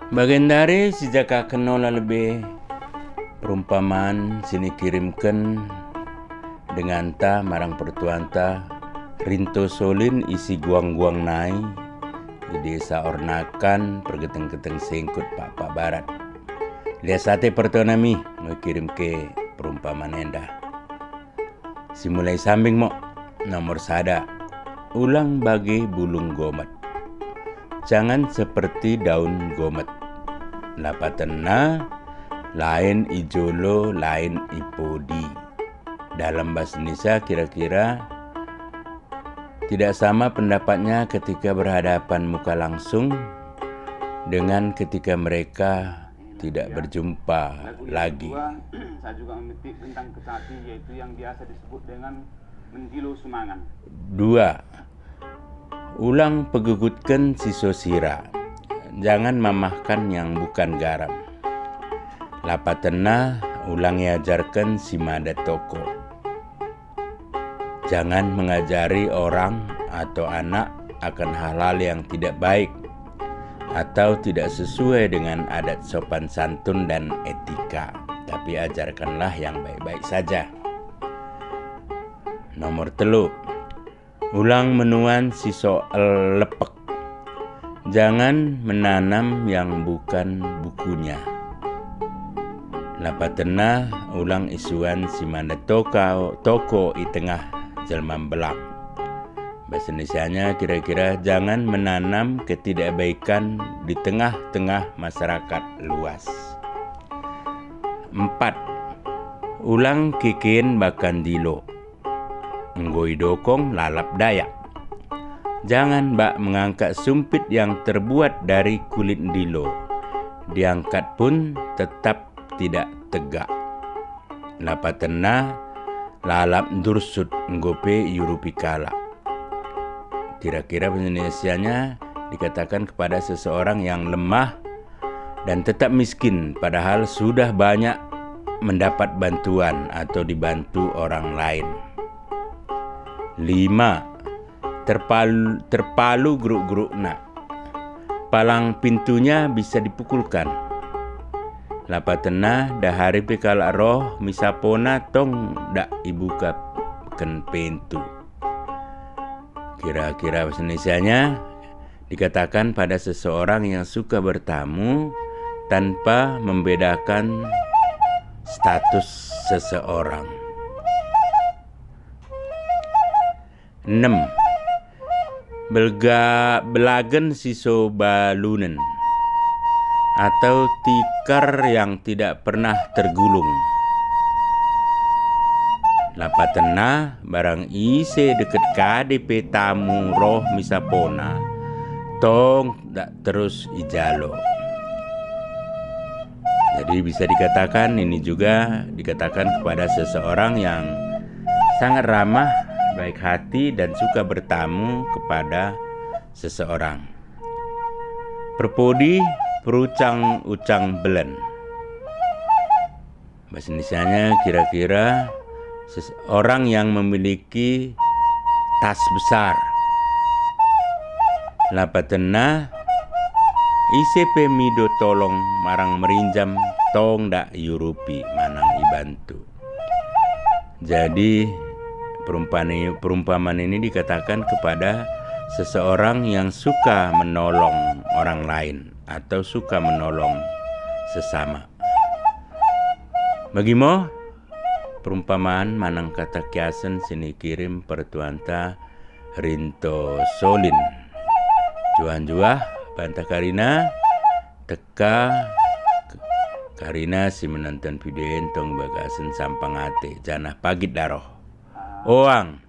Bagian dari sejak kenal lebih perumpamaan sini kirimkan dengan ta marang pertuan ta rinto solin isi guang-guang nai di desa Ornakan pergeteng-geteng singkut Pak Barat. Lihat sate pertuan nami mau kirim ke perumpamaan endah. Simulai sambing mo nomor sada ulang bagi bulung gomet. Jangan seperti daun gomet. Lapatena lain ijolo lain ipodi. Dalam bahasa Indonesia kira-kira tidak sama pendapatnya ketika berhadapan muka langsung dengan ketika mereka tidak berjumpa lagi. Saya juga memetik tentang kesati, yaitu yang biasa disebut dengan mendilo sumangan. 2. Ulang pegugutkan siso sira. Jangan mamahkan yang bukan garam. Lapatena ulang ajarkan si mada toko. Jangan mengajari orang atau anak akan hal-hal yang tidak baik atau tidak sesuai dengan adat sopan santun dan etika, tapi ajarkanlah yang baik-baik saja. Nomor 3. Ulang menuan si soal lepek. Jangan menanam yang bukan bukunya. Lapatena ulang isuan si manda toko i tengah jelman belak. Bahasa Indonesianya kira-kira jangan menanam ketidakbaikan di tengah-tengah masyarakat luas. 4. Ulang kikin bakan dilo. Nggoi dokong lalap dayak. Jangan bak mengangkat sumpit yang terbuat dari kulit dilo. Diangkat pun tetap tidak tegak. Lapatena lalap dursut ngope yurupikala. Kira-kira Indonesianya dikatakan kepada seseorang yang lemah dan tetap miskin padahal sudah banyak mendapat bantuan atau dibantu orang lain. 5. Terpalu geruk-geruk nak. Palang pintunya bisa dipukulkan. Lapatena dahari pekala roh misapona tong dak ibuka ken pintu. Kira-kira bahasa Indonesianya dikatakan pada seseorang yang suka bertamu tanpa membedakan status seseorang. 6. Belagen siso balunen atau tikar yang tidak pernah tergulung. Lapatena barang ise deket KDP tamu roh misapona tong tak terus ijalo. Jadi bisa dikatakan ini juga dikatakan kepada seseorang yang sangat ramah, baik hati dan suka bertamu kepada seseorang. Perpodi perucang-ucang belen. Bahasa Indonesianya kira-kira seseorang yang memiliki tas besar. Lapatena ICP mido tolong marang merinjam tong dak yurupi manang ibantu. Jadi perumpamaan ini dikatakan kepada seseorang yang suka menolong orang lain atau suka menolong sesama. Bagimo perumpamaan manang kata kiasen sini kirim pertuanta rinto solin. Juan-juah bantah Karina teka Karina si menonton video entong bagasen sampang ate janah pagit daroh. Oang